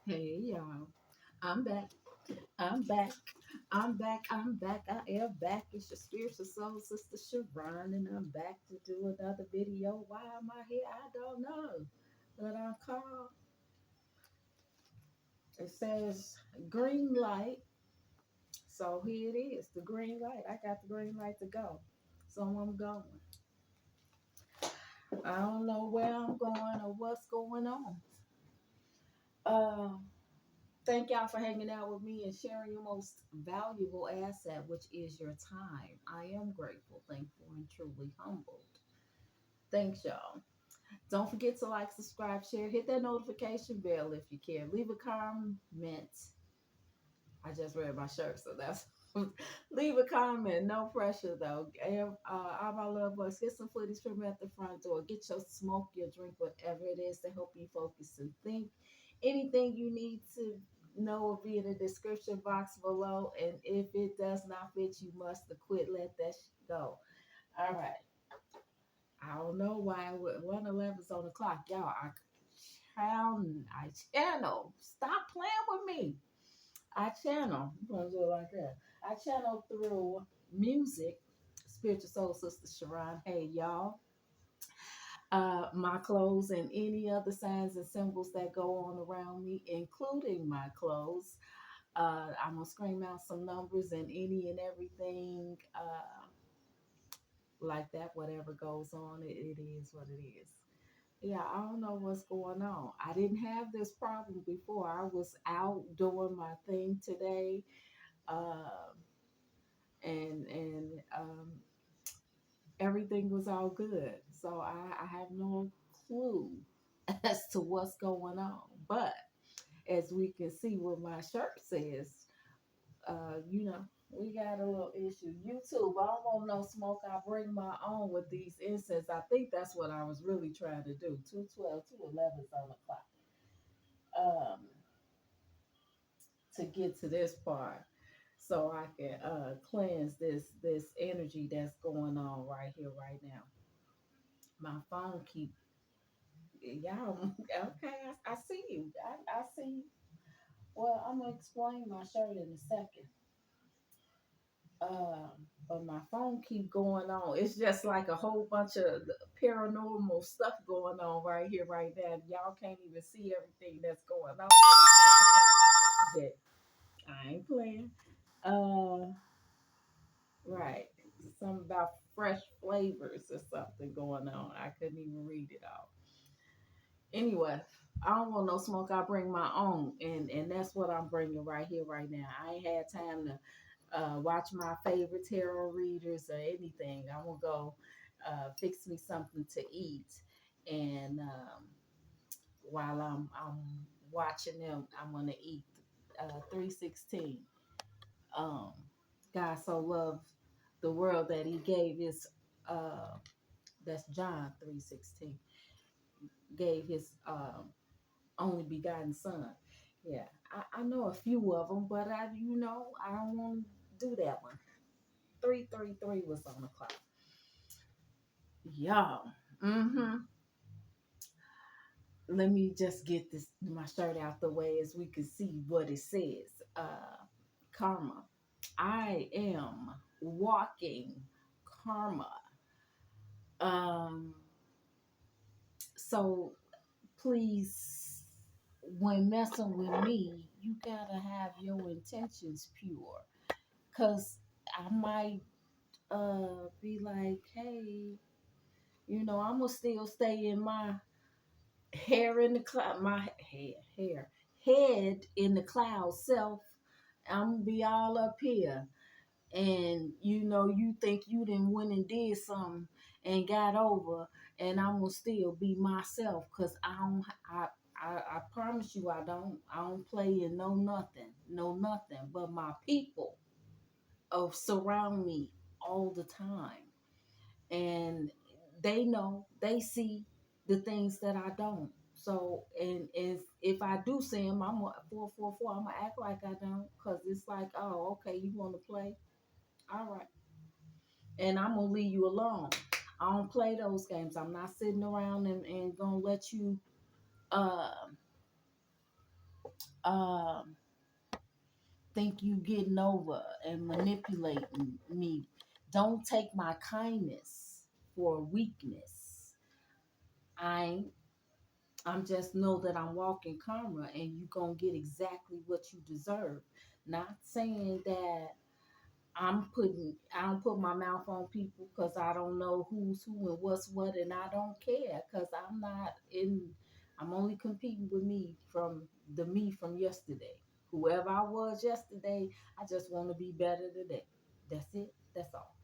Hey y'all, I'm back. I'm back. I'm back. I'm back. I am back. It's your spiritual soul sister Sha'Ron, and I'm back to do another video. Why am I here? I don't know. But I'm called. It says green light. So here it is, the green light. I got the green light to go. So I'm going. I don't know where I'm going or what's going on. Uh, Thank y'all for hanging out with me and sharing your most valuable asset, which is your time. I am grateful, thankful, and truly humbled. Thanks, y'all. Don't forget to like, subscribe, share, hit that notification bell if you can. Leave a comment. I just read my shirt, so that's leave a comment. No pressure though. And, all my loved ones, get some footage from me at the front door. Get your smoke, your drink, whatever it is to help you focus and think. Anything you need to know will be in the description box below. And if it does not fit, you must quit. Let that go. All right. I don't know why 1:11 is on the clock, y'all. I channel. Stop playing with me. I channel. I'm gonna do it like that. I channel through music. Spiritual Soul Sister Sha'Ron. Hey y'all. My clothes and any other signs and symbols that go on around me, including my clothes. I'm gonna scream out some numbers and any and everything like that. Whatever goes on, it is what it is. Yeah, I don't know what's going on. I didn't have this problem before. I was out doing my thing today. Uh, and everything was all good. So I have no clue as to what's going on. But as we can see what my shirt says, we got a little issue. YouTube, I don't want no smoke. I bring my own with these incense. I think that's what I was really trying to do. 212, 211 is on the clock. Um, to get to this part so I can cleanse this energy that's going on right here, right now. My phone keep y'all okay. I see you. I see you. Well, I'm gonna explain my shirt in a second. But my phone keep going on. It's just like a whole bunch of paranormal stuff going on right here, right now. Y'all can't even see everything that's going on. That I ain't playing. Uh, right. Something about fresh flavors or something going on. I couldn't even read it all. Anyway, I don't want no smoke. I bring my own, and that's what I'm bringing right here, right now. I ain't had time to watch my favorite tarot readers or anything. I'm gonna go fix me something to eat, and while I'm watching them, I'm gonna eat 316. Um, God so loved the world that He gave His. That's John 3:16. Gave His only begotten son. Yeah, I know a few of them, but I don't want to do that one. 333 was on the clock. Y'all. Mm-hmm. Let me just get this my shirt out the way as we can see what it says. Karma. I am walking karma. Um, so please, when messing with me, you gotta have your intentions pure. Cause I might be like, hey, I'm gonna still stay in my hair in the cloud, my head in the cloud self. I'm gonna be all up here, and you think you done went and did something and got over, and I'm gonna still be myself, cause I don't. I promise you, I don't play in no nothing, but my people of surround me all the time, and they see the things that I don't. So, and if I do see them, I'm 444. I'm gonna act like I don't, cause it's like, oh, okay, you want to play, all right, and I'm gonna leave you alone. I don't play those games. I'm not sitting around and gonna let you uh um, think you getting over and manipulating me. Don't take my kindness for weakness. I I'm just know that I'm walking karma and you gonna get exactly what you deserve. Not saying that I don't put my mouth on people because I don't know who's who and what's what, and I don't care because I'm only competing with me from yesterday. Whoever I was yesterday, I just want to be better today. That's it. That's all.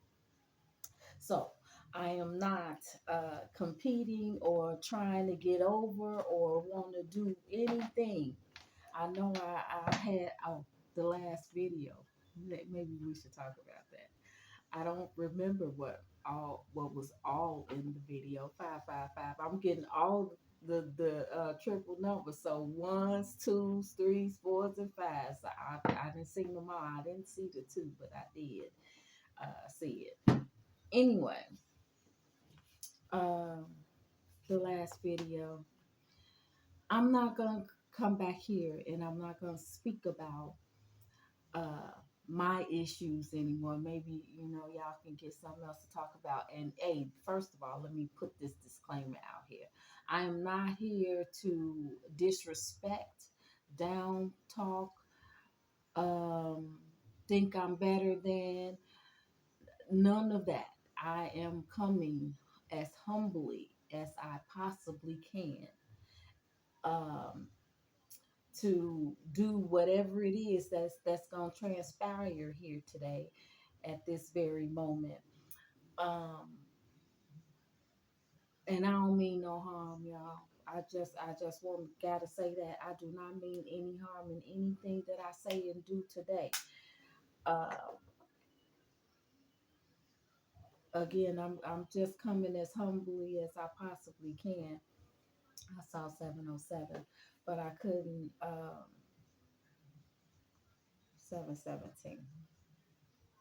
So I am not competing or trying to get over or want to do anything. I know I had the last video. Maybe we should talk about that. I don't remember what was all in the video. 555. I'm getting all the triple numbers. So ones, twos, threes, fours, and fives. So I didn't see them all. I didn't see the two, but I did see it. Anyway, um, the last video. I'm not gonna come back here and I'm not gonna speak about uh my issues anymore. Maybe y'all can get something else to talk about. And hey, first of all, let me put this disclaimer out here. I am not here to disrespect, down talk, um, think I'm better than, none of that. I am coming as humbly as I possibly can. Um, to do whatever it is that's going to transpire here today at this very moment. Um, and I don't mean no harm, y'all. I just want gotta say that I do not mean any harm in anything that I say and do today. Uh, Again, I'm just coming as humbly as I possibly can. I saw 707, but I couldn't 717.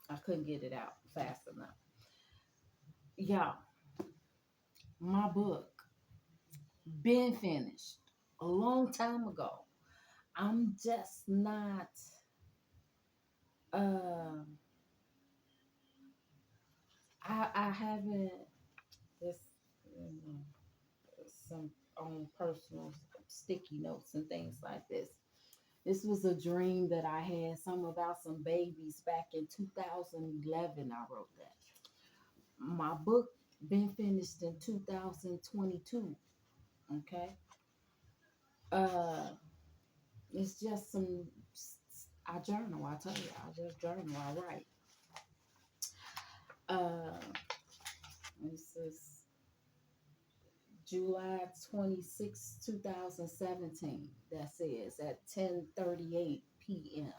I couldn't get it out fast enough. Yeah, my book been finished a long time ago. I'm just not uh I haven't this you know, some on personal sticky notes and things like this. This was a dream that I had, some about some babies back in 2011. I wrote that. My book been finished in 2022. Okay. Uh it's just I journal, I tell you, I just journal, I write. Uh, this is July 26, 2017. That says at 10:38 p.m.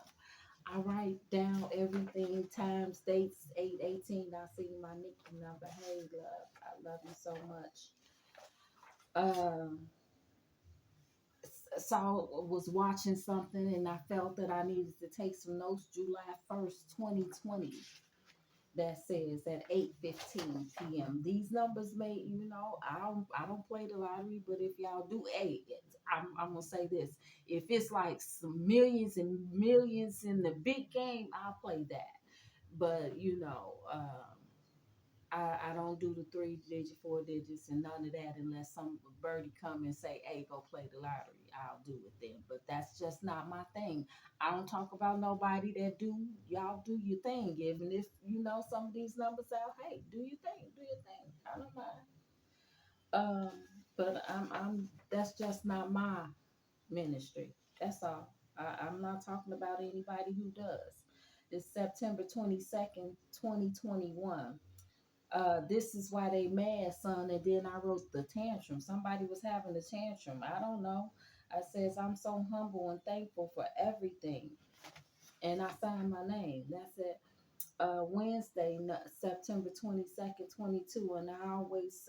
I write down everything, times, dates, 8:18. I see my Nikki number. Hey, love, I love you so much. Um, saw was watching something and I felt that I needed to take some notes. July 1st, 2020. That says at 8:15 p.m. These numbers may, I don't play the lottery, but if y'all do, hey, I'm gonna say this: if it's like some millions and millions in the big game, I'll play that. But I don't do the 3 digit, 4 digits, and none of that unless some birdie come and say, "Hey, go play the lottery." I'll do it then. But that's just not my thing. I don't talk about nobody that do. Y'all do your thing. Even if you know some of these numbers out, hey, do your thing. Do your thing. I don't mind. Um, but I'm. That's just not my ministry. That's all. I'm not talking about anybody who does. It's September 22nd, 2021. This is why they mad, son. And then I wrote the tantrum. Somebody was having a tantrum. I don't know. I says, I'm so humble and thankful for everything. And I signed my name. That's it. Wednesday, September 22nd, 22. And I always,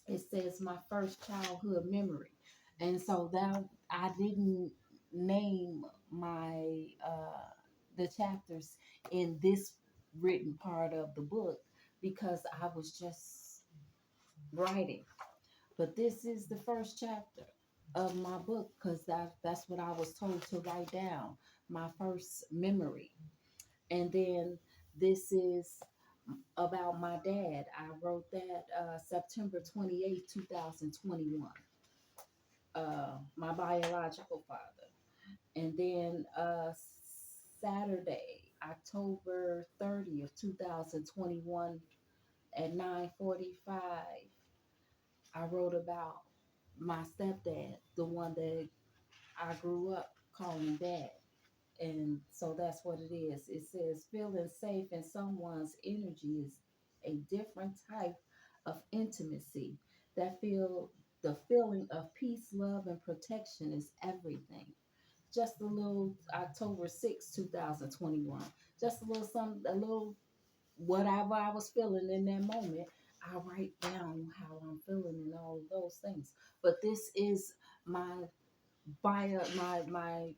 it says my first childhood memory. And so that I didn't name my, the chapters in this written part of the book because I was just writing. But this is the first chapter. of my book because that's what I was told to write down, my first memory. And then this is about my dad. I wrote that September 28th, 2021, my biological father. And then Saturday, October 30th, 2021 at 9:45, I wrote about my stepdad, the one that I grew up calling dad. And so that's what it is. It says feeling safe in someone's energy is a different type of intimacy. That feel the feeling of peace, love, and protection is everything. Just a little October 2021. Just a little something, a little whatever I was feeling in that moment. I write down how I'm feeling and all of those things. But this is my my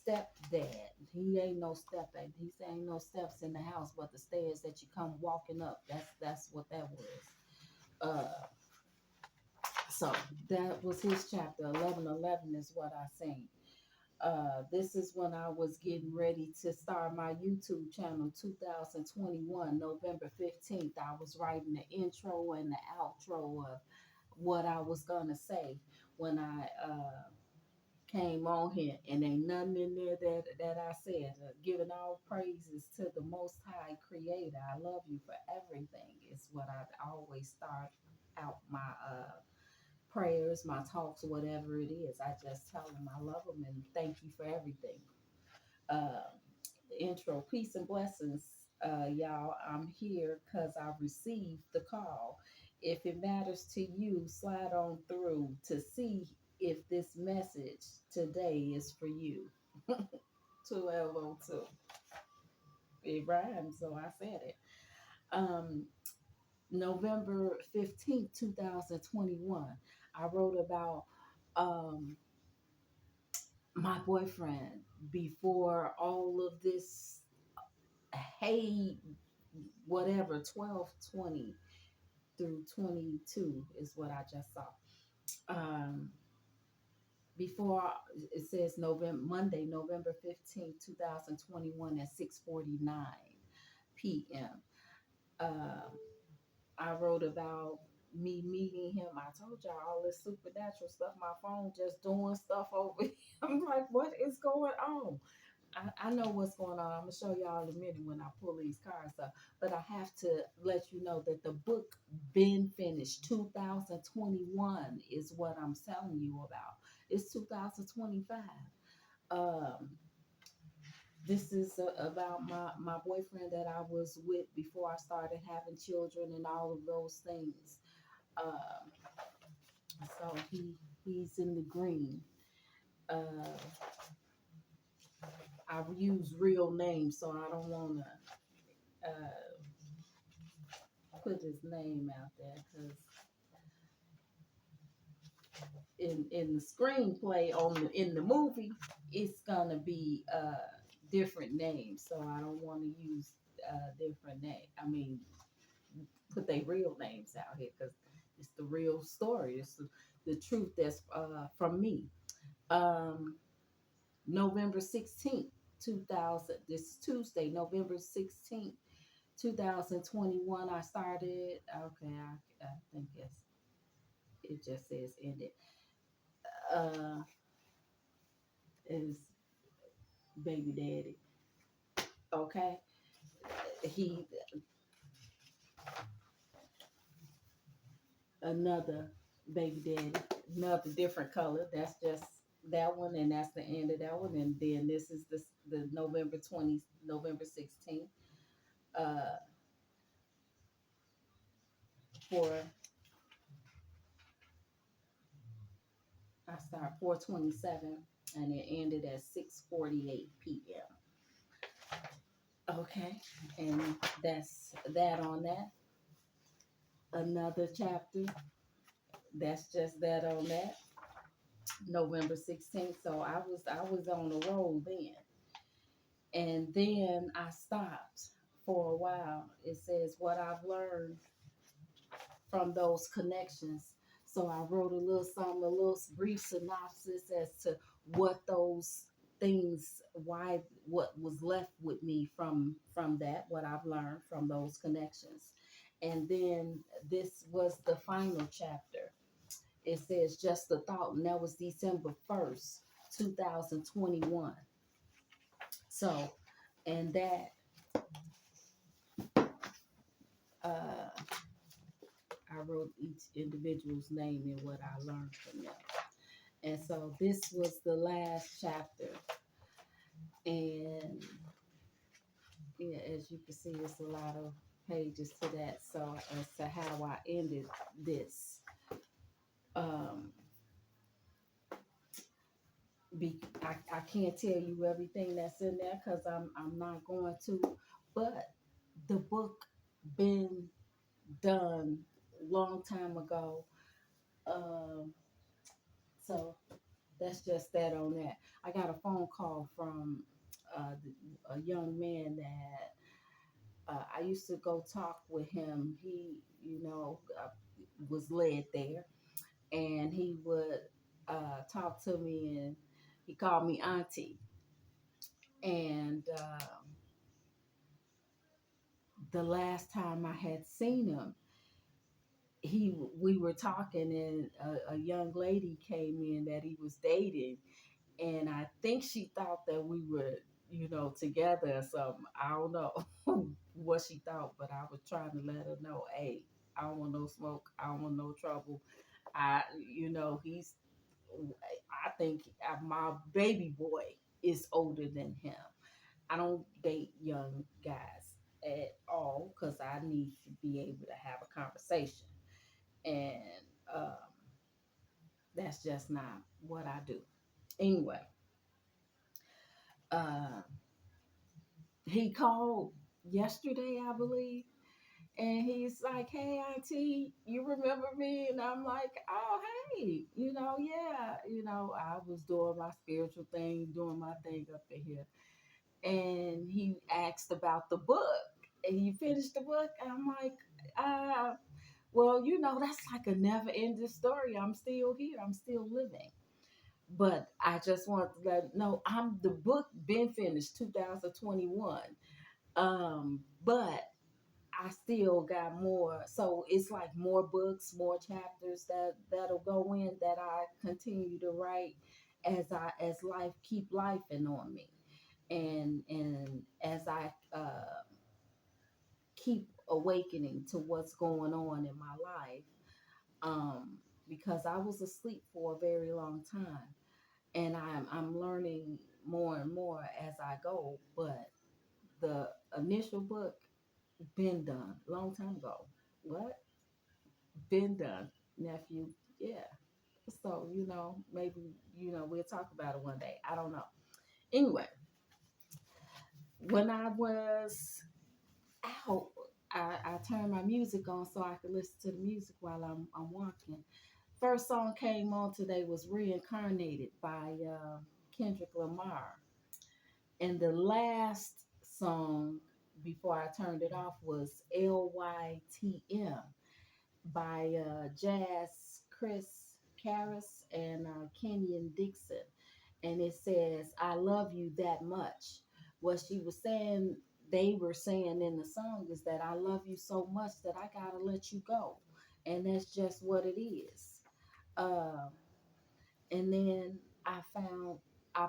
stepdad. He ain't no stepdad. He ain't no steps in the house, but the stairs that you come walking up. That's what that was. Uh, so that was his chapter. 1111 is what I seen. This is when I was getting ready to start my YouTube channel, 2021, November 15th. I was writing the intro and the outro of what I was gonna say when I came on here, and ain't nothing in there that I said. Giving all praises to the Most High Creator. I love you for everything. Is what I always start out my prayers, my talks, whatever it is. I just tell them I love them and thank you for everything. Uh, Intro, peace and blessings, y'all. I'm here because I received the call. If it matters to you, slide on through to see if this message today is for you. 1202. It rhymes, so I said it. Um, November 15th, 2021. I wrote about um, my boyfriend before all of this, hey, whatever, 1220 through 22 is what I just saw. Um, before it says Monday, November 15th, 2021 at 6:49 p.m. I wrote about me meeting him. I told y'all all this supernatural stuff. My phone just doing stuff over here. I'm like, what is going on? I know what's going on. I'm gonna show y'all in a minute when I pull these cards up. But I have to let you know that the book been finished. 2021 is what I'm telling you about. It's 2025. Um, this is about my boyfriend that I was with before I started having children and all of those things. Um, so he's in the green. Uh, I use real names, so I don't want to put his name out there because in the screenplay in the movie, it's gonna be different names. So I don't want to use different name. I mean, put their real names out here because it's the real story. It's the truth that's from me. Um, November 16th, 2000. This Tuesday, November 16th, 2021. I started. Okay, I think it just says ended. Uh, is baby daddy. Okay, he another baby daddy, another different color. That's just that one, and that's the end of that one. And then this is the November 16th. Uh, for I start 4:27, and it ended at 6:48 p.m. Okay, and that's that on that. Another chapter. That's just that on that. November 16th. So I was on the roll then. And then I stopped for a while. It says what I've learned from those connections. So I wrote a little something, a little brief synopsis as to what those things, why, what was left with me from that, what I've learned from those connections. And then this was the final chapter. It says just a thought, and that was December 1st, 2021. So, and that uh, I wrote each individual's name and what I learned from them. And so this was the last chapter. And yeah, as you can see, it's a lot of pages to that. So as to how I ended this, um, I can't tell you everything that's in there because I'm not going to. But the book been done long time ago. Um, so that's just that on that. I got a phone call from a young man that I used to go talk with him. He, was led there, and he would talk to me, and he called me auntie. And the last time I had seen him, we were talking, and a young lady came in that he was dating, and I think she thought that we were, together or something. I don't know what she thought, but I was trying to let her know, hey, I don't want no smoke. I don't want no trouble. He's. I think my baby boy is older than him. I don't date young guys at all because I need to be able to have a conversation, and um, that's just not what I do. Anyway, uh, he called yesterday, I believe, and he's like, "Hey, Auntie, you remember me?" And I'm like, "Oh, hey, yeah, I was doing my spiritual thing, doing my thing up in here." And he asked about the book, and you finished the book. And I'm like, well, that's like a never-ending story. I'm still here. I'm still living. But I just want to let know I'm the book been finished 2021. But I still got more. So it's like more books, more chapters that'll go in that I continue to write as life keep lifing on me, and as I keep awakening to what's going on in my life. Um, because I was asleep for a very long time, and I'm learning more and more as I go. But the initial book been done long time ago. What? Been done, nephew. Yeah. So, maybe, we'll talk about it one day. I don't know. Anyway, when I was out, I turned my music on so I could listen to the music while I'm walking. First song came on today was Reincarnated by Kendrick Lamar. And the last song before I turned it off was LYTM by Jazz Chris Karras and Kenyon Dixon. And it says, I love you that much. What she was saying, they were saying in the song is that I love you so much that I got to let you go. And that's just what it is. Uh, and then I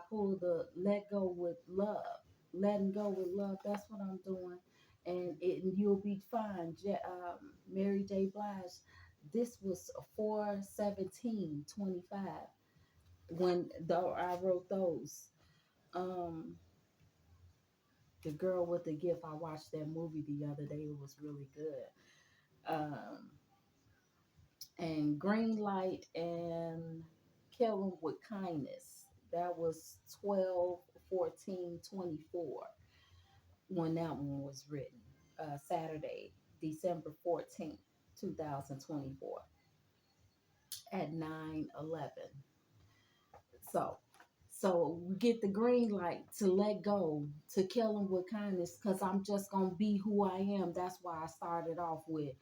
pulled the Let Go with Love. Letting go with love. That's what I'm doing. And you'll be fine. Mary J. Blige. This was 4/17/25 when though I wrote those. Um, the Girl with the Gift. I watched that movie the other day. It was really good. Um, and Green Light and Kill 'Em with Kindness. That was 12/14/24 when that one was written. Saturday, December 14th, 2024 at 9:11. So, so we get the green light to let go, to kill him with kindness, because I'm just gonna be who I am. That's why I started off with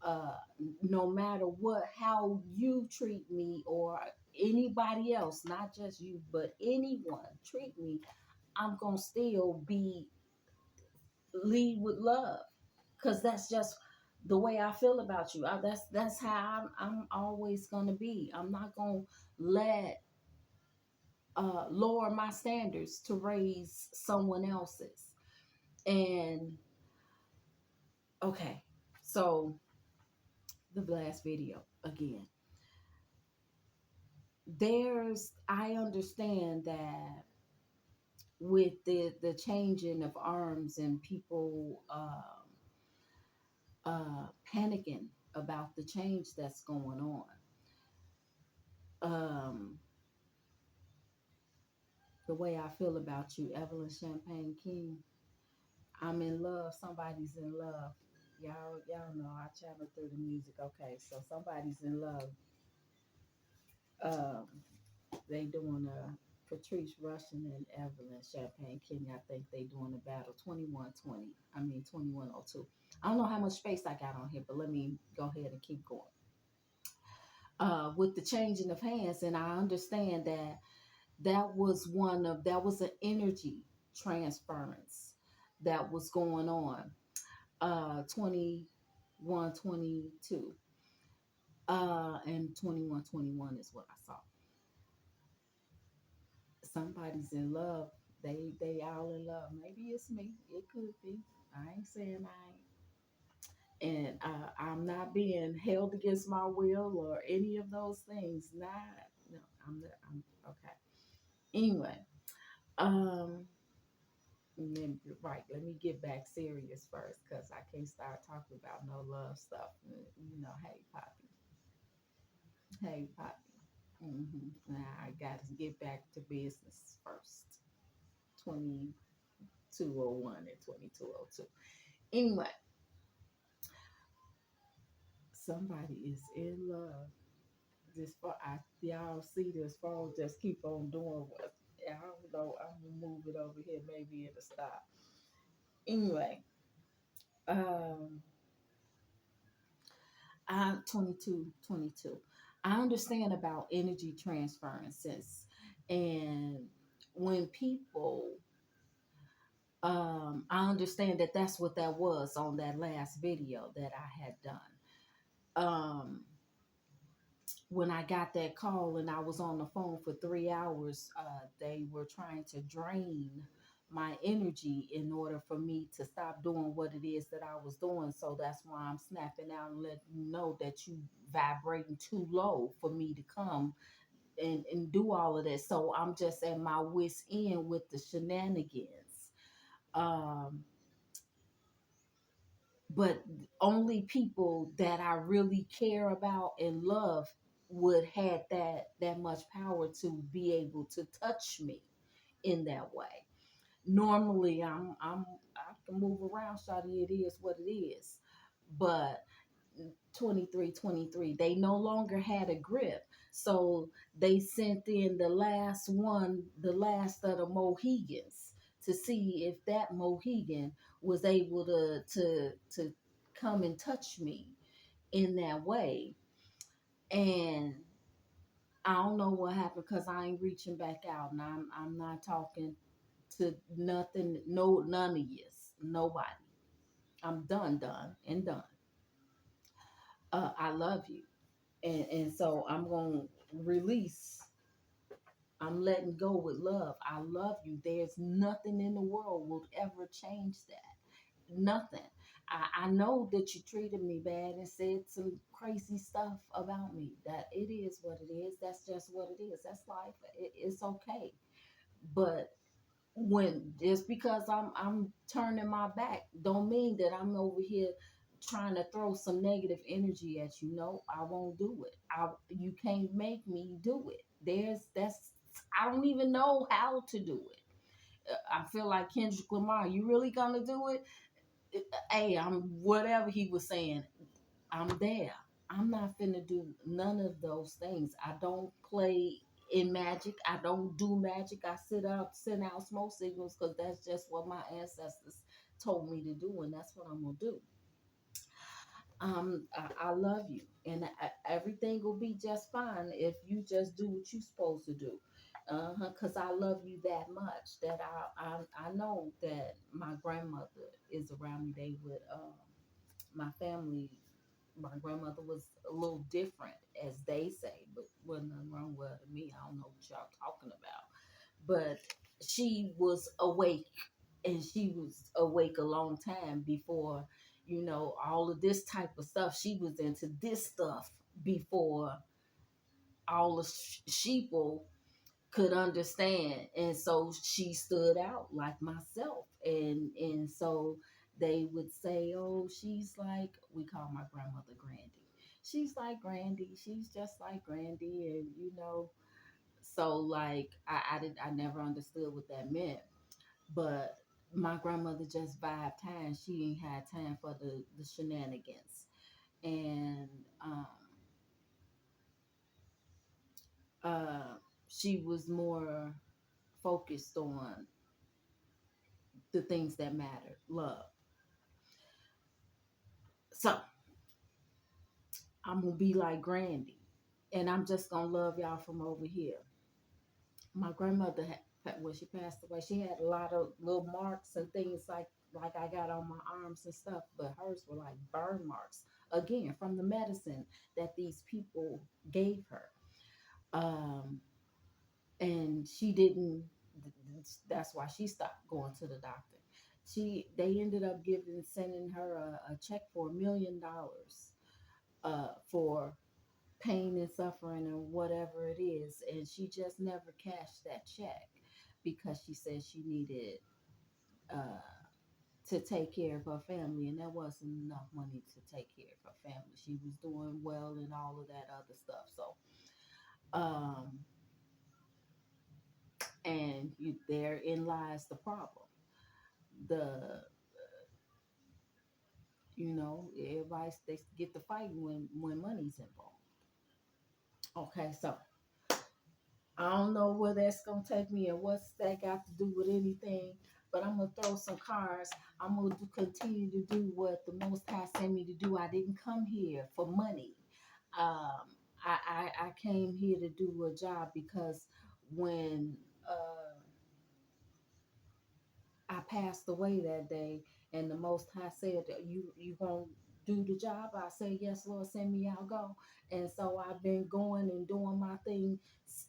uh, no matter how you treat me or anybody else, not just you, but anyone treat me, I'm gonna still be lead with love, because that's just the way I feel about you. That's how I'm always gonna be. I'm not gonna let lower my standards to raise someone else's. And okay, so the last video again. I understand that with the changing of arms and people panicking about the change that's going on. Um, the way I feel about you, Evelyn Champagne King, I'm in love. Somebody's in love. Y'all know I channel through the music. Okay, so somebody's in love. Um, they doing a Patrice Russian and Evelyn Champagne King. I think they doing a battle 2120. I mean 2102. I don't know how much space I got on here, but let me go ahead and keep going. With the changing of hands, and I understand that that was an energy transference that was going on. 2122 and 2121 is what I saw. Somebody's in love. They all in love. Maybe it's me. It could be. I ain't saying I ain't. And I'm not being held against my will or any of those things. Not no. I'm okay. Anyway, um, right. Let me get back serious first, because I can't start talking about no love stuff. Hey Poppy, hey Poppy. Now I got to get back to business first. 2201 and 2202. Anyway, somebody is in love. Y'all see this phone just keep on doing what I don't know. I'm gonna move it over here. Maybe it'll stop. Anyway, um, I 2222. I understand about energy transferences, and when people, I understand that that's what that was on that last video that I had done. Um, when I got that call and I was on the phone for 3 hours, they were trying to drain my energy in order for me to stop doing what it is that I was doing. So that's why I'm snapping out and letting you know that you vibrating too low for me to come and do all of this. So I'm just at my wits end with the shenanigans. Um, but only people that I really care about and love would have that much power to be able to touch me in that way. Normally I can move around, shawty, it is what it is. But 2323, they no longer had a grip. So they sent in the last one, the last of the Mohegans, to see if that Mohegan was able to come and touch me in that way. And I don't know what happened, because I ain't reaching back out, and I'm not talking to nothing, no, none of yous, nobody. I'm done and done. I love you. And so I'm going to release. I'm letting go with love. I love you. There's nothing in the world will ever change that. Nothing. I know that you treated me bad and said some crazy stuff about me. That it is what it is. That's just what it is. That's life. It's okay. But when just because I'm turning my back don't mean that I'm over here trying to throw some negative energy at you. No, I won't do it. You can't make me do it. That's I don't even know how to do it. I feel like Kendrick Lamar. You really gonna do it? Hey, I'm whatever he was saying. I'm there. I'm not finna do none of those things. I don't play in magic. I don't do magic. I send out smoke signals, because that's just what my ancestors told me to do, and that's what I'm gonna do. I love you, and everything will be just fine if you just do what you're supposed to do. Cause I love you that much that I know that my grandmother is around me. They would my family, my grandmother was a little different, as they say, but wasn't nothing wrong with me. I don't know what y'all talking about, but she was awake, and she was awake a long time before, all of this type of stuff. She was into this stuff before all the sheeple could understand, and so she stood out like myself, and so they would say, oh, she's like, we call my grandmother Grandy, she's like Grandy, she's just like Grandy, and so like I never understood what that meant, but my grandmother just vibed time. She ain't had time for the shenanigans, and uh she was more focused on the things that matter, love. So I'm gonna be like Grandy, and I'm just gonna love y'all from over here. My grandmother had, when she passed away, she had a lot of little marks and things like I got on my arms and stuff, but hers were like burn marks, again, from the medicine that these people gave her. Um, and she didn't. That's why she stopped going to the doctor. They ended up sending her a check for $1 million for pain and suffering and whatever it is, and she just never cashed that check because she said she needed uh, to take care of her family, and there wasn't enough money to take care of her family. She was doing well and all of that other stuff. So, um, and therein lies the problem. The Everybody, they get to fighting when money's involved. Okay, so I don't know where that's gonna take me and what's that got to do with anything, but I'm gonna throw some cards. I'm gonna continue to do what the Most High sent me to do. I didn't come here for money. I came here to do a job because when I passed away that day, and the Most High said, "You gonna do the job?" I said, "Yes, Lord, send me. I'll go." And so I've been going and doing my thing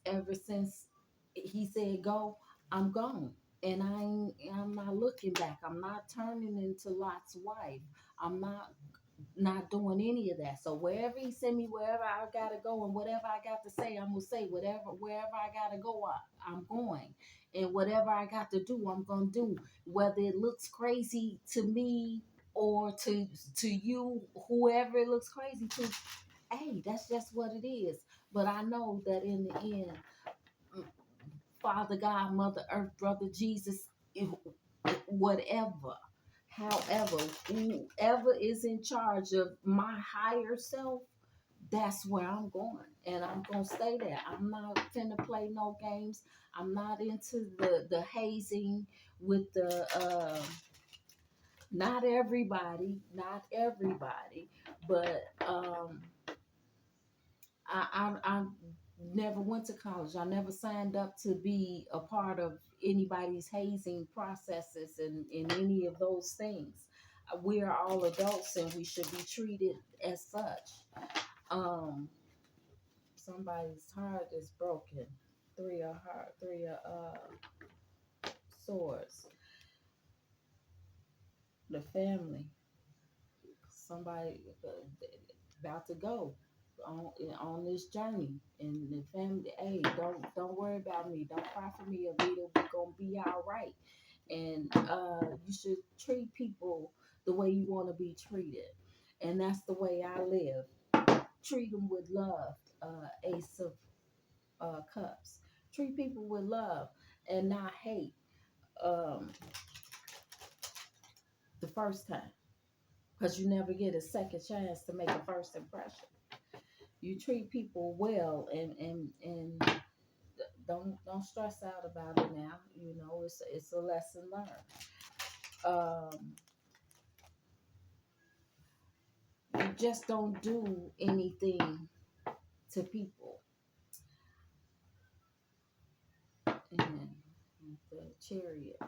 ever since He said go. I'm gone, and I'm not looking back. I'm not turning into Lot's wife. I'm not doing any of that. So wherever He send me, wherever I gotta go, and whatever I got to say, I'm gonna say. Wherever I gotta go, I'm going, and whatever I got to do, I'm gonna do. Whether it looks crazy to me or to you, whoever it looks crazy to, hey, that's just what it is. But I know that in the end, Father God, Mother Earth, Brother Jesus, whatever, however, whoever is in charge of my higher self, that's where I'm going. And I'm going to stay there. I'm not finna play no games. I'm not into the hazing with not everybody, but I never went to college. I never signed up to be a part of anybody's hazing processes and in any of those things. We are all adults and we should be treated as such. Um, Somebody's heart is broken. Three of swords. The family. Somebody about to go on this journey, and the family, hey, don't worry about me, don't cry for me, Avita, we're gonna be all right. And you should treat people the way you want to be treated, and that's the way I live. Treat them with love. Ace of Cups. Treat people with love and not hate. um the first time, because you never get a second chance to make a first impression. You treat people well, and don't stress out about it now. It's a lesson learned. You just don't do anything to people. And the chariot.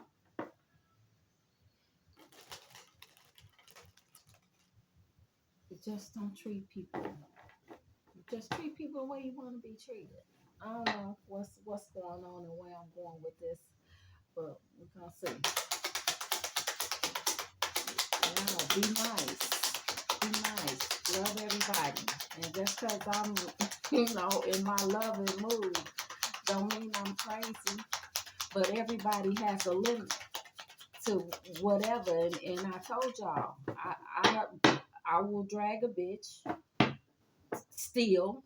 You just don't treat people. You just treat people the way you want to be treated. I don't know what's going on and where I'm going with this, but we're gonna see. Yeah, be nice. Be nice. Love everybody. And just because I'm, in my loving mood, don't mean I'm crazy. But everybody has a limit to whatever. And I told y'all, I will drag a bitch. Still,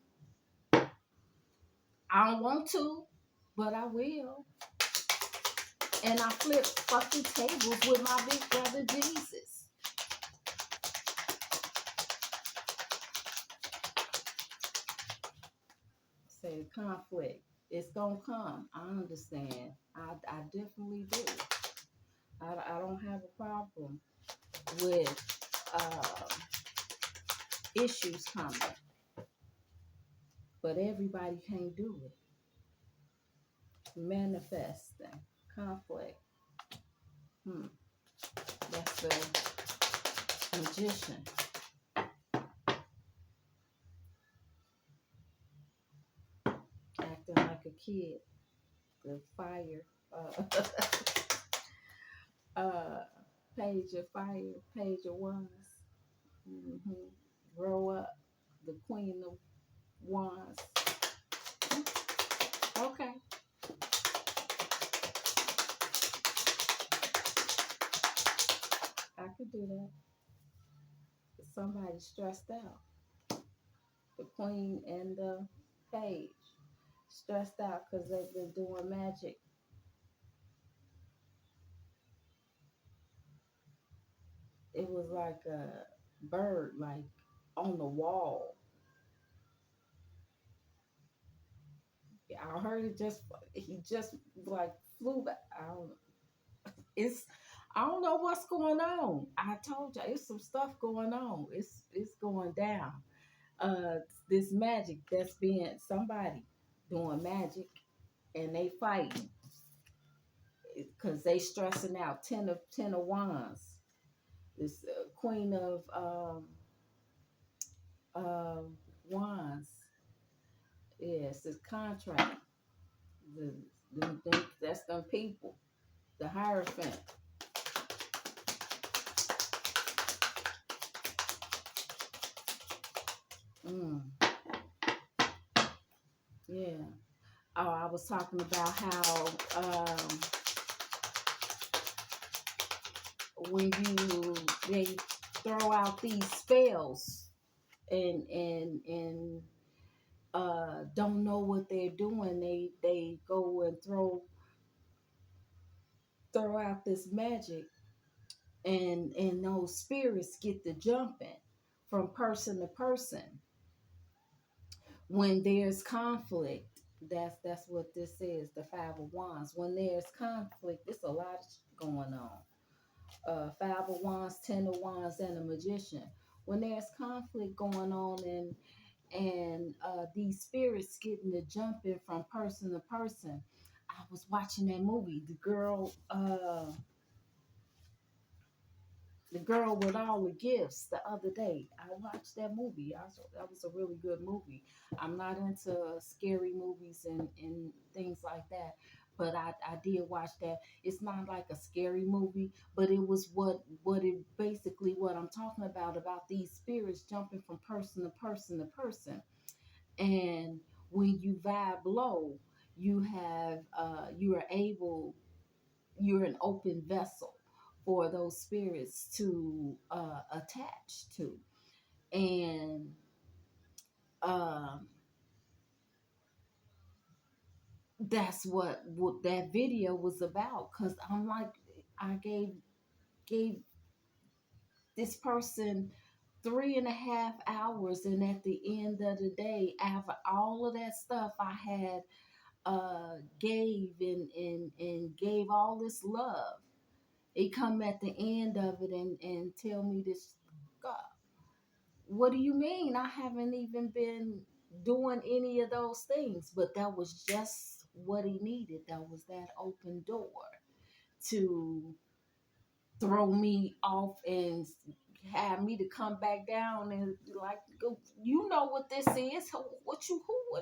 I don't want to, but I will. And I flip fucking tables with my big brother Jesus. Say conflict. It's gonna come. I understand. I definitely do. I don't have a problem with issues coming, but everybody can't do it. Manifesting conflict. Hmm. That's the magician. Acting like a kid. The fire. Uh, page of fire. Page of wands. Hmm. Grow up. The queen of wands. Okay. I could do that. Somebody stressed out. The queen and the page stressed out because they've been doing magic. It was like a bird, like on the wall. I heard it just, he just like flew back. It's, I don't know what's going on. I told you, it's some stuff going on. It's going down. Uh, this magic that's being somebody doing magic and they fighting because they stressing out. Ten of wands. This queen of uh, wands. Yes, this contract. The, that's them people. The hierophant. Mm, yeah. Oh, I was talking about how when they throw out these spells and don't know what they're doing, they go and throw out this magic, and those spirits get to jumping from person to person when there's conflict. That's what this is, the five of wands. When there's conflict, there's a lot going on. Five of wands, 10 of wands, and a magician. When there's conflict going on and these spirits getting to jumping from person to person. I was watching that movie, the girl with all the gifts, the other day. I watched that movie. That was a really good movie. I'm not into scary movies and things like that, but I did watch that. It's not like a scary movie, but it was what it basically what I'm talking about these spirits jumping from person to person to person. And when you vibe low, you are able, you're an open vessel for those spirits to attach to. And um, that's what that video was about. Cause I'm like, I gave this person 3.5 hours, and at the end of the day, after all of that stuff I had gave and gave all this love, they come at the end of it and tell me this, God, What do you mean? I haven't even been doing any of those things. But that was just what he needed. That was that open door to throw me off and have me to come back down and like go, you know what this is, what do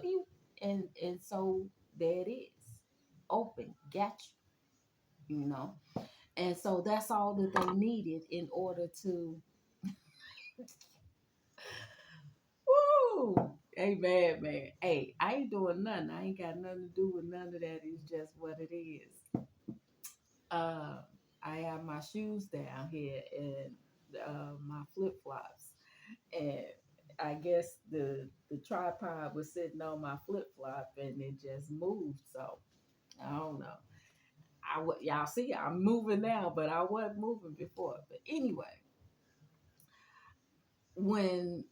you, and so there it is, open, got you, you know. And so that's all that they needed in order to, woo, amen, man. Hey, I ain't doing nothing. I ain't got nothing to do with none of that. It's just what it is. uh I have my shoes down here and my flip-flops, and I guess the tripod was sitting on my flip-flop and it just moved. So I don't know. Y'all see I'm moving now, but I wasn't moving before. But anyway, when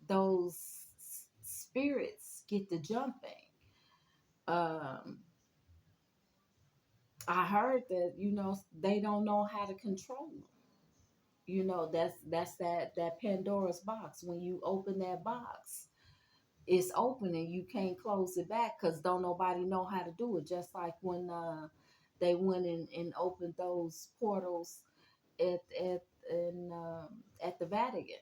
those spirits get to jumping, um, I heard that they don't know how to control them. That's that Pandora's box. When you open that box, it's open and you can't close it back because don't nobody know how to do it. Just like when they went and opened those portals at in at the Vatican,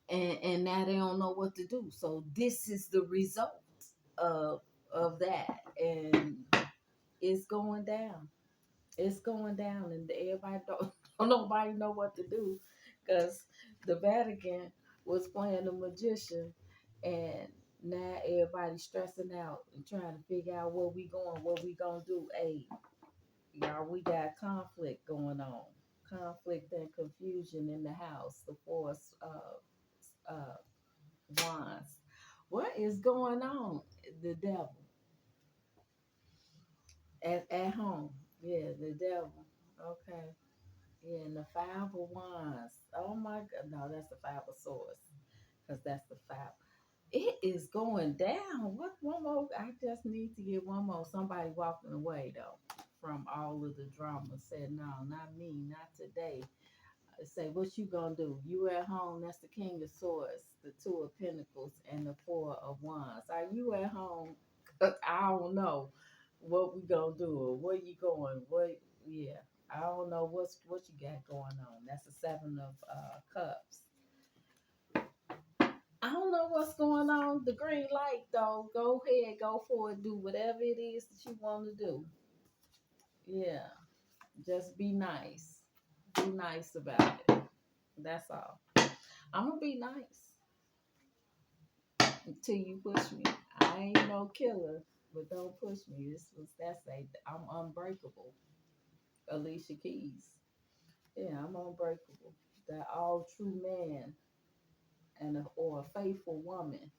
and now they don't know what to do. So this is the result of that, and it's going down. It's going down, and everybody don't nobody know what to do because the Vatican was playing the magician, and now everybody's stressing out and trying to figure out where we going, what we gonna do. Hey, y'all, we got conflict going on, conflict and confusion in the house. The force wands. What is going on? The devil at home. Yeah, the devil. Okay. Yeah, and the five of wands. Oh my God. No, that's the five of swords. Because that's the five. It is going down. What one more? I just need to get one more. Somebody walking away though from all of the drama. Said, no, not me, not today. I say, what you gonna do? You at home, that's the king of swords, the two of pentacles, and the four of wands. Are you at home? 'Cause I don't know what we gonna do or where you going. What yeah. I don't know what you got going on. That's the seven of cups. I don't know what's going on. The green light though. Go ahead, go for it. Do whatever it is that you want to do. Yeah. Just be nice. Be nice about it. That's all. I'm gonna be nice until you push me. I ain't no killer, but don't push me. This was that's a I'm unbreakable. Alicia Keys. Yeah, I'm unbreakable. That all true man or a faithful woman.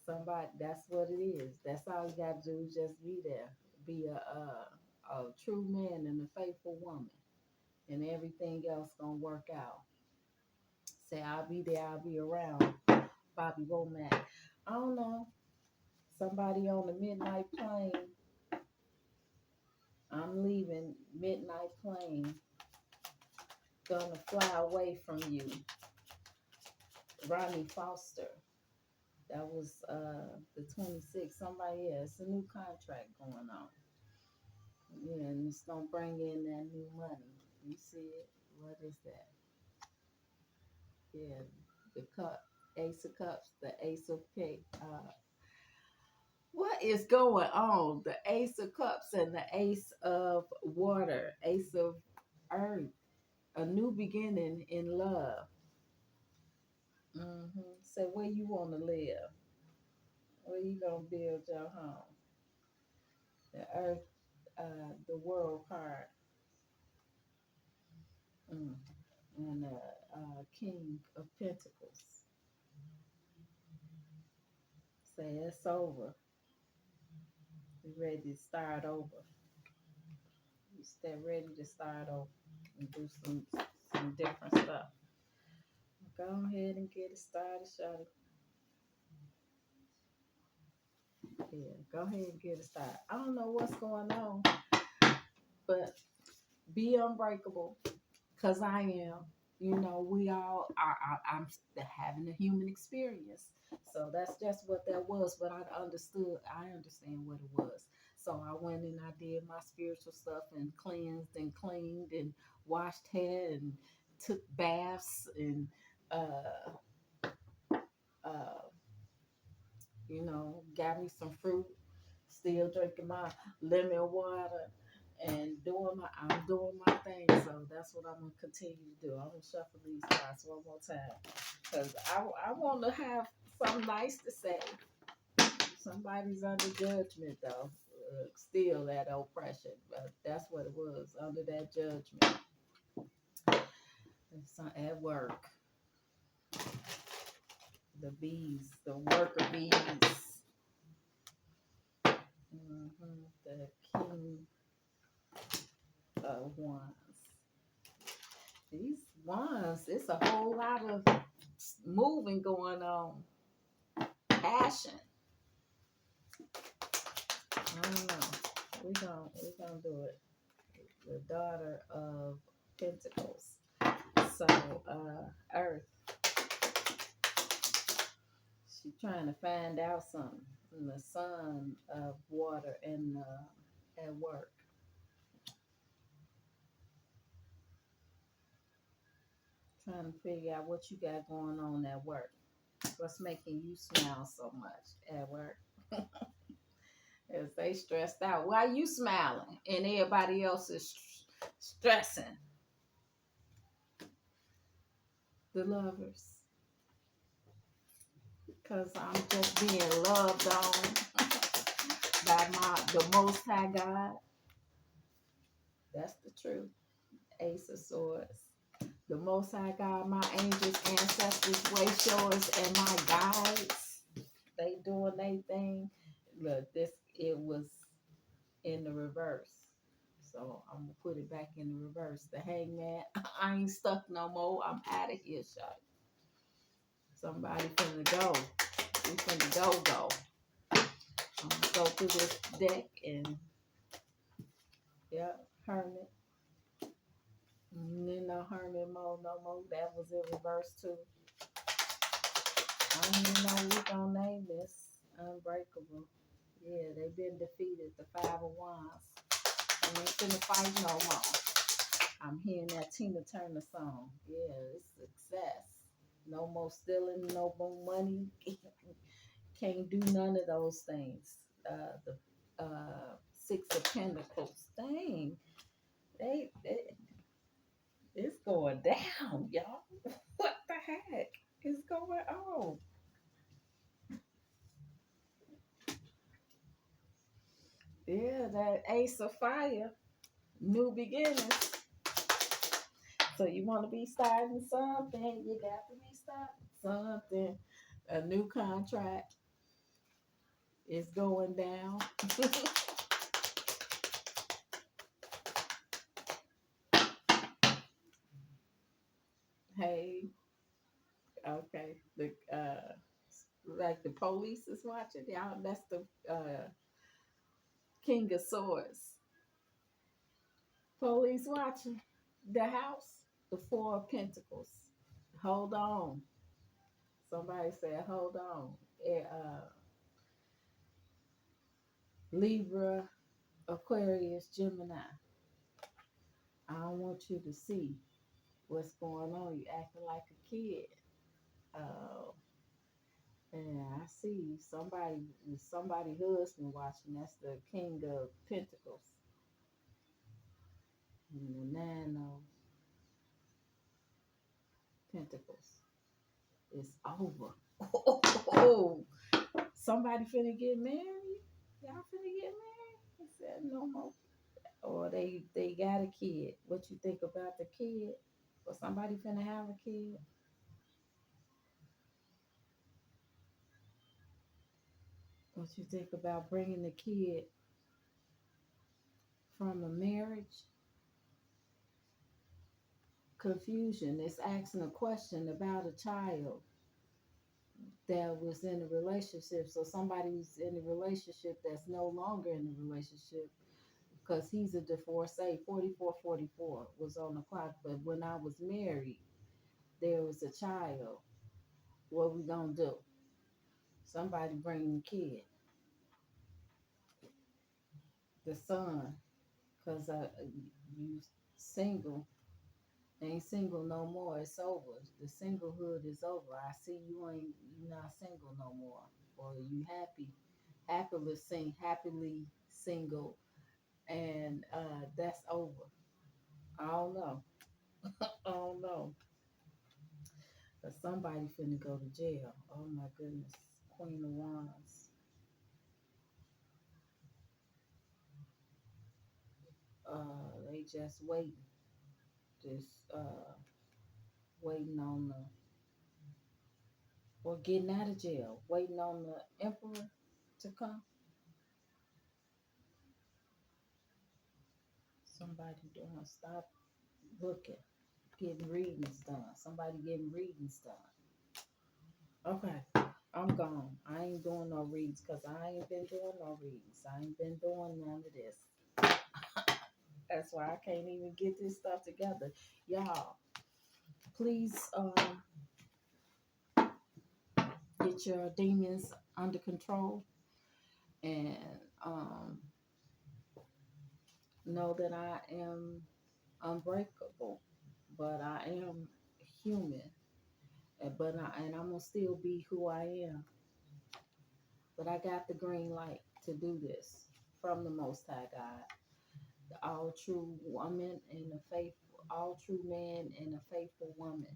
Somebody, that's what it is. That's all you gotta do is just be there. Be a true man and a faithful woman, and everything else gonna work out. Say I'll be there. I'll be around. Bobby Womack. I don't know. Somebody on the midnight plane. I'm leaving midnight plane. Gonna fly away from you. Ronnie Foster. That was the 26th. Somebody else. A new contract going on. Yeah, and it's gonna bring in that new money. You see it? What is that? Yeah, the cup, Ace of Cups, the Ace of Cake. What is going on? The Ace of Cups and the Ace of Water, Ace of Earth. A new beginning in love. So where you want to live? Where you gonna build your home? The Earth, the World card, mm. and the King of Pentacles. Say it's over. You ready to start over? You stay ready to start over and do some different stuff. Go ahead and get it started, Shawty. Yeah, go ahead and get it started. I don't know what's going on, but be unbreakable, cause I am. we all I'm having a human experience. So that's just what that was. But I understand what it was. So I went and I did my spiritual stuff and cleansed and cleaned and washed hair and took baths and uh uh got me some fruit, still drinking my lemon water and I'm doing my thing. So that's what I'm gonna continue to do. I'm gonna shuffle these cards one more time because I want to have something nice to say. Somebody's under judgment though. Still that oppression, but that's what it was, under that judgment. It's at work, the bees, the worker bees. The king wands. These wands, it's a whole lot of moving going on. Passion. I don't know. We gonna do it. The daughter of Pentacles. So, Earth. She's trying to find out something. And the Sun of Water and at work. Trying to figure out what you got going on at work. What's making you smile so much at work? As they stressed out. Why you smiling and everybody else is stressing? The Lovers. Because I'm just being loved on by the Most High God. That's the truth. Ace of Swords. The Most High God, my angels, ancestors, way showers, and my guides. They doing their thing. Look, it was in the reverse. So I'm gonna put it back in the reverse. The Hangman. I ain't stuck no more. I'm out of here, shot. Somebody finna go. We finna go. I'm gonna go through this deck and yeah, Hermit. No Hermit mode no more. That was in reverse too. I don't even know we gonna name this. Unbreakable. Yeah, they've been defeated. The Five of Wands. And they finna fight no more. I'm hearing that Tina Turner song. Yeah, it's success. No more stealing, no more money. Can't do none of those things. The Six of Pentacles. Dang, they it's going down, y'all. What the heck is going on? Yeah, that Ace of Fire, new beginnings. So you want to be starting something, you got to be starting something. A new contract is going down. Hey, okay. The like the police is watching y'all. That's the King of Swords. Police watching the house. The Four of Pentacles. Hold on. Somebody said, hold on. Libra, Aquarius, Gemini. I don't want you to see what's going on. You acting like a kid. Uh, yeah, I see somebody husband watching. That's the King of Pentacles. And the Nine of Pentacles. It's over. Oh, somebody finna get married. Y'all finna get married. He said no more. Or they got a kid. What you think about the kid? Or somebody finna have a kid? What you think about bringing the kid from a marriage? Confusion. It's asking a question about a child that was in a relationship. So somebody's in a relationship that's no longer in a relationship because he's a divorcee. 4444 was on the clock. But when I was married, there was a child, what we gonna do? Somebody bring the kid, the son, cause you single, ain't single no more. It's over. The singlehood is over. I see you not single no more, or you happily single, and that's over. I don't know. I don't know. But somebody finna go to jail. Oh my goodness. Queen of Wands. They just waiting. Just waiting on the or getting out of jail. Waiting on the emperor to come. Somebody doing stop looking. Getting readings done. Somebody getting readings done. Okay. I'm gone. I ain't doing no reads because I ain't been doing no reads. I ain't been doing none of this. That's why I can't even get this stuff together. Y'all, please get your demons under control and um, know that I am unbreakable, but I am human. And I'm gonna still be who I am. But I got the green light to do this from the Most High God, the all true woman and a faithful, all true man and a faithful woman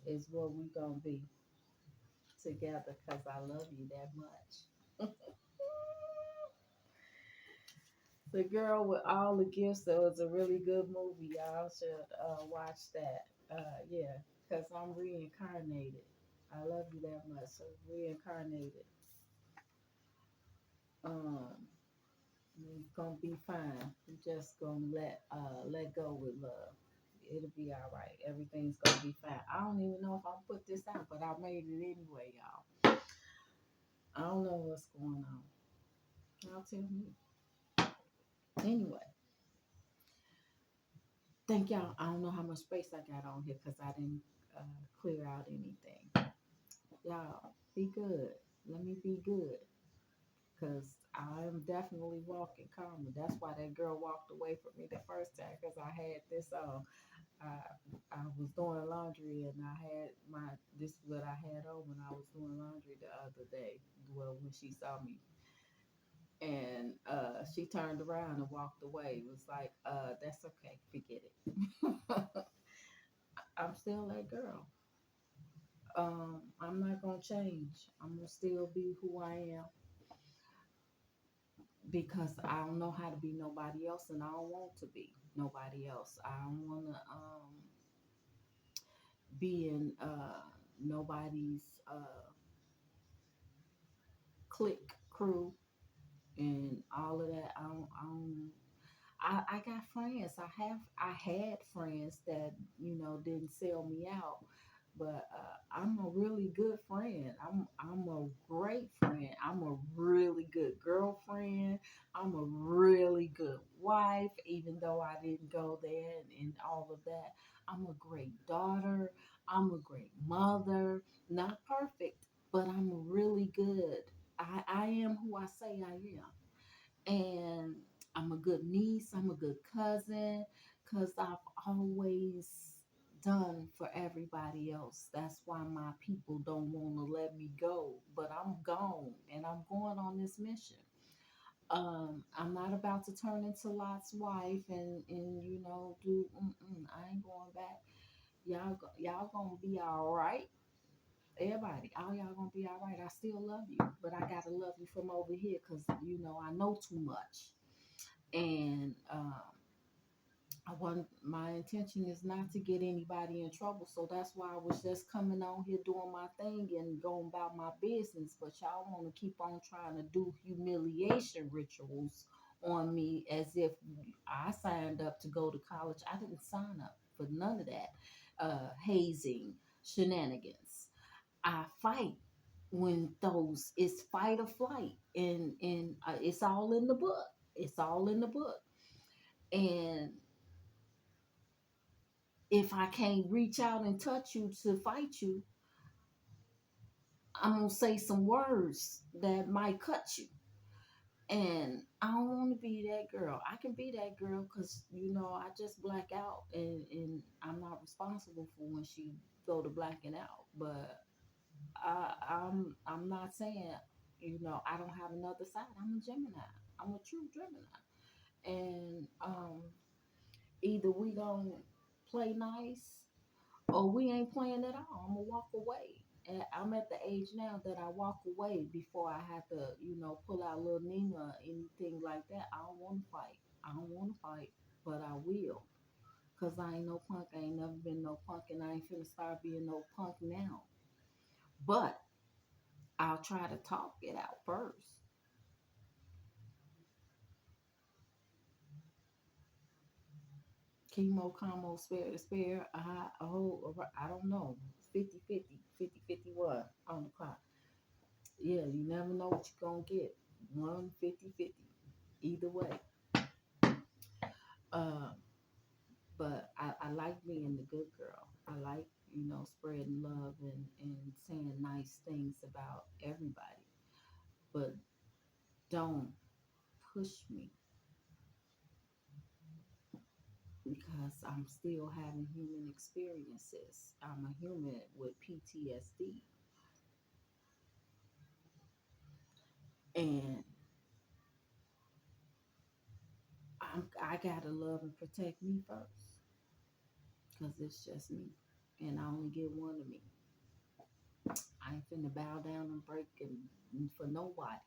is what we gonna be together. Cause I love you that much. The Girl with All the Gifts. That was a really good movie. Y'all should watch that. Yeah, because I'm reincarnated. I love you that much. So reincarnated. Um, you're gonna be fine. You just gonna let go with love. It'll be all right. Everything's gonna be fine. I don't even know if I'll put this out, but I made it anyway, y'all. I don't know what's going on. Y'all tell me. Anyway, thank y'all. I don't know how much space I got on here because I didn't clear out anything. Y'all, be good. Let me be good. Because I am definitely walking karma. That's why that girl walked away from me the first time because I had this I was doing laundry and I had this is what I had on when I was doing laundry the other day. Well, when she saw me. And she turned around and walked away. It was like, that's okay, forget it. I'm still that girl. I'm not gonna change. I'm gonna still be who I am because I don't know how to be nobody else, and I don't want to be nobody else. I don't want to be in nobody's clique crew and all of that. I got friends. I had friends that didn't sell me out, but I'm a really good friend. I'm a great friend. I'm a really good girlfriend. I'm a really good wife, even though I didn't go there and all of that. I'm a great daughter. I'm a great mother. Not perfect, but I'm really good. I am who I say I am. And I'm a good niece, I'm a good cousin, because I've always done for everybody else. That's why my people don't want to let me go, but I'm gone and I'm going on this mission. I'm not about to turn into Lot's wife and do. I ain't going back. Y'all gonna be all right. Everybody, all y'all gonna be all right. I still love you, but I gotta love you from over here because I know too much. And I want my intention is not to get anybody in trouble, so that's why I was just coming on here doing my thing and going about my business. But y'all want to keep on trying to do humiliation rituals on me as if I signed up to go to college. I didn't sign up for none of that hazing shenanigans. I fight when those it's fight or flight, and it's all in the book. It's all in the book, and if I can't reach out and touch you to fight you, I'm gonna say some words that might cut you. And I don't want to be that girl. I can be that girl because I just black out, and I'm not responsible for when she go to blacking out. But I'm not saying I don't have another side. I'm a Gemini. I'm a true Gemini, and either we gonna play nice or we ain't playing at all. I'm gonna walk away. And I'm at the age now that I walk away before I have to, pull out little Nina or anything like that. I don't want to fight. I don't want to fight, but I will. Because I ain't no punk. I ain't never been no punk, and I ain't finna start being no punk now. But I'll try to talk it out first. Chemo, combo, spare, spare, a whole, I don't know. 50-50, 50-51 on the clock. Yeah, you never know what you're going to get. 150-50. Either way. Uh, but I like being the good girl. I like, spreading love and saying nice things about everybody. But don't push me because I'm still having human experiences. I'm a human with PTSD. And I gotta love and protect me first because it's just me. And I only get one of me. I ain't finna bow down and break and for nobody.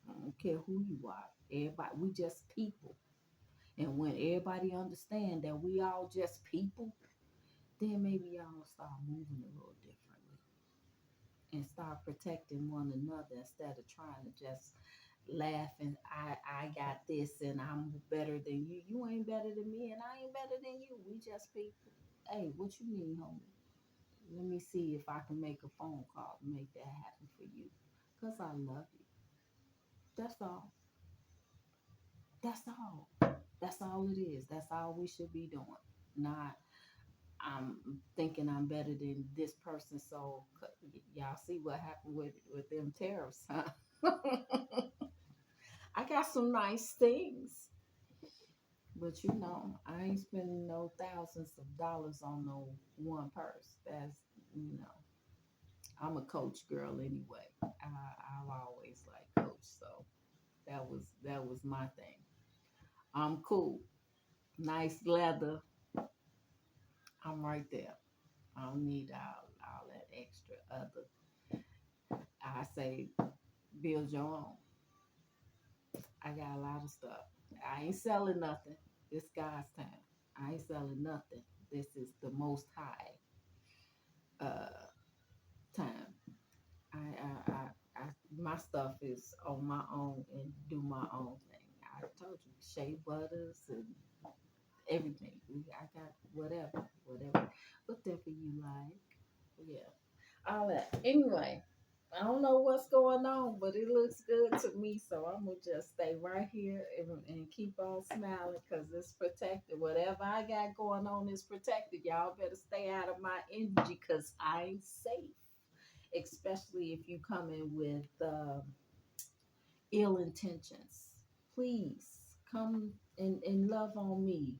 I don't care who you are. Everybody, we just people. And when everybody understand that we all just people, then maybe y'all start moving a little differently and start protecting one another instead of trying to just laugh and I got this and I'm better than you. You ain't better than me and I ain't better than you. We just people. Hey, what you need, homie? Let me see if I can make a phone call to make that happen for you. Cause I love you. That's all. That's all. That's all it is. That's all we should be doing. Not I'm thinking I'm better than this person. So y'all see what happened with them tariffs, huh? I got some nice things, but I ain't spending no thousands of dollars on no one purse. That's you know, I'm a Coach girl anyway. I've always liked Coach, so that was my thing. I'm cool. Nice leather. I'm right there. I don't need all that extra other. I say build your own. I got a lot of stuff. I ain't selling nothing. It's God's time. I ain't selling nothing. This is the most high time. I my stuff is on my own and do my own thing. I told you, shea butters and everything. I got whatever. Whatever you like. Yeah, all that. Anyway, I don't know what's going on, but it looks good to me. So I'm gonna just stay right here and keep on smiling because it's protected. Whatever I got going on is protected. Y'all better stay out of my energy because I ain't safe. Especially if you come in with ill intentions. Please come and love on me.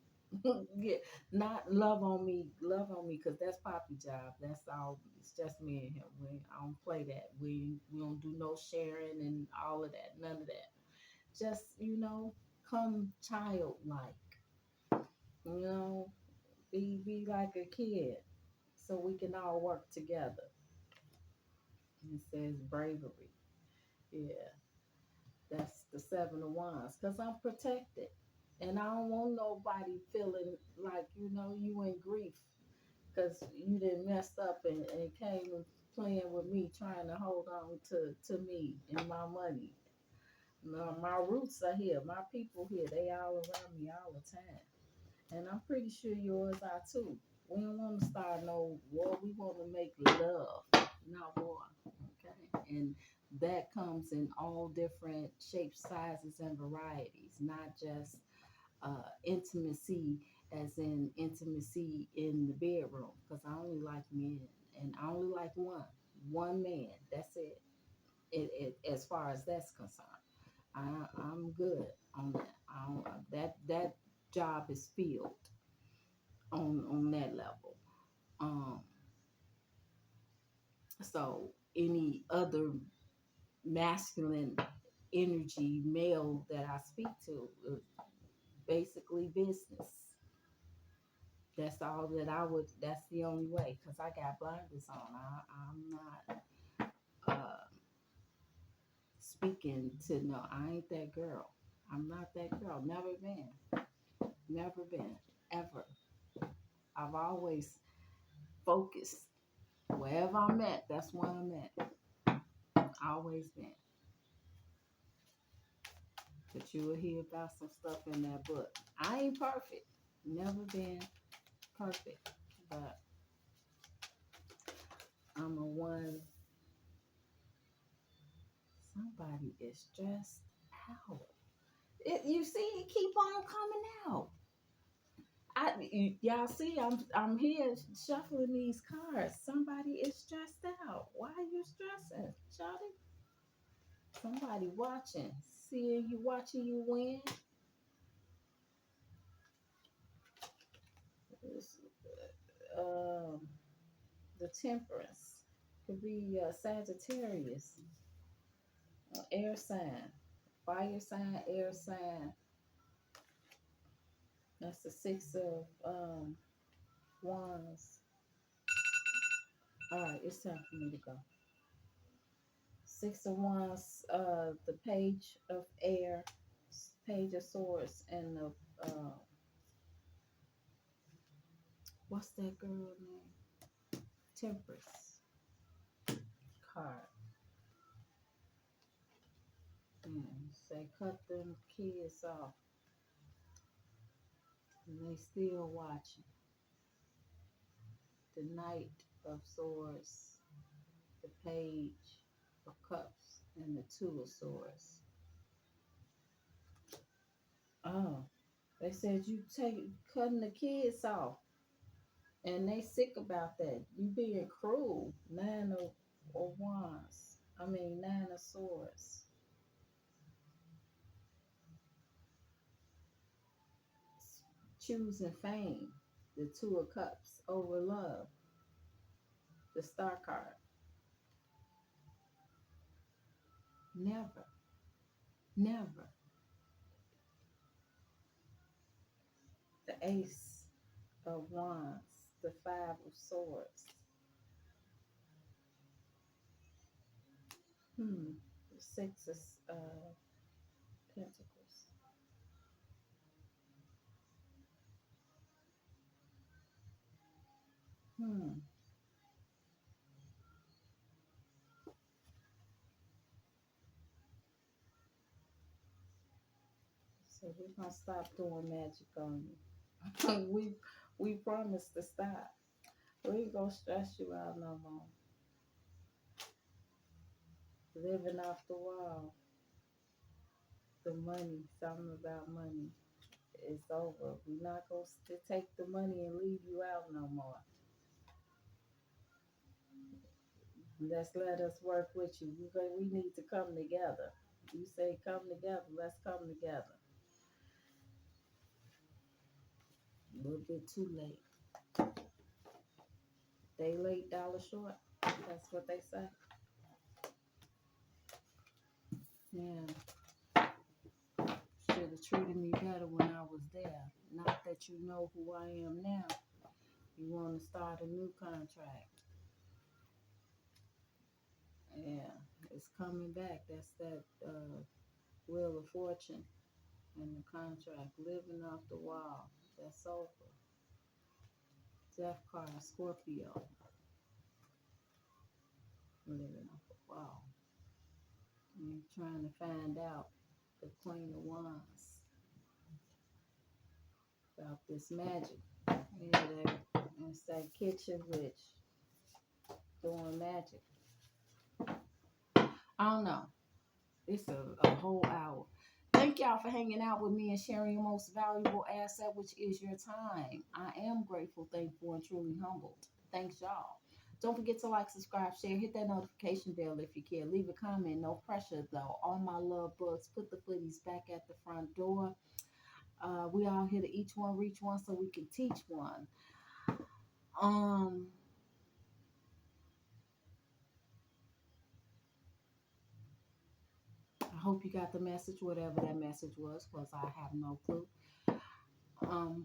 Yeah, not love on me because that's Poppy job. That's all. It's just me and him. I don't play that. We don't do no sharing and all of that. None of that. Just come childlike. You know, be like a kid, so we can all work together. It says bravery. Yeah, that's the 7 of Wands because I'm protected. And I don't want nobody feeling like, you in grief because you didn't messed up and came and playing with me, trying to hold on to me and my money. No, my roots are here. My people here. They all around me all the time. And I'm pretty sure yours are too. We don't want to start no war. We want to make love, not war. Okay. And that comes in all different shapes, sizes, and varieties, not just intimacy as in intimacy in the bedroom, because I only like men, and I only like one man. That's it. As far as that's concerned, I'm good on that. That job is filled on that level. Um, so any other masculine energy male that I speak to is basically business. That's all that I would. That's the only way, because I got blinders on. I'm not speaking to no. I ain't that girl. I'm not that girl. Never been. Never been. Ever. I've always focused. Wherever I'm at, that's where I'm at. Always been. But you will hear about some stuff in that book. I ain't perfect. Never been perfect. But I'm a one. Somebody is stressed out. You see, it keep on coming out. Y'all see, I'm here shuffling these cards. Somebody is stressed out. Why are you stressing, Shawty? Somebody watching, seeing you, watching you win. It's, um, the Temperance could be Sagittarius, air sign, fire sign, air sign. That's the Six of Wands. All right, it's time for me to go. Six of Wands, the Page of Air, Page of Swords, and the what's that girl name? Temperance card. Say cut them kids off, and they still watching. The Knight of Swords, the Page of Cups, and the Two of Swords. Oh, they said you take cutting the kids off, and they sick about that. You being cruel. Of Wands. I mean, Nine of Swords. Choosing fame. The Two of Cups over love. The Star card. Never. Never. The Ace of Wands. The Five of Swords. The Six of Pentacles. Hmm. So we're gonna stop doing magic on you. we promised to stop. We ain't gonna stress you out no more. Living off the wall. The money, something about money. It's over. We're not gonna take the money and leave you out no more. Let's let us work with you. We need to come together. You say come together. Let's come together. A little bit too late. Day late, dollar short. That's what they say. Yeah. Should have treated me better when I was there. Not that you know who I am now. You want to start a new contract. Yeah, it's coming back. That's that Wheel of Fortune and the contract. Living off the wall. That's over. Death card, Scorpio. Living off the wall. And you're trying to find out the Queen of Wands about this magic. Yeah, it's that kitchen witch doing magic. I don't know. It's a whole hour. Thank y'all for hanging out with me and sharing your most valuable asset, which is your time. I am grateful, thankful, and truly humbled. Thanks, y'all. Don't forget to like, subscribe, share, hit that notification bell if you can. Leave a comment, no pressure though. All my love books, put the footies back at the front door. We all here to each one reach one so we can teach one. Um, I hope you got the message, whatever that message was, because I have no clue.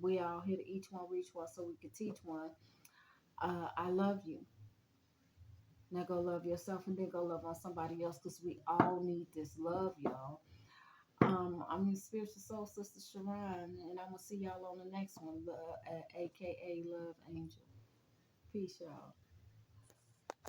We all here to each one reach one so we can teach one. I love you. Now go love yourself and then go love on somebody else because we all need this love, y'all. I'm your spiritual soul sister Sha'Ron, and I'm gonna see y'all on the next one, aka Love Angel. Peace, y'all.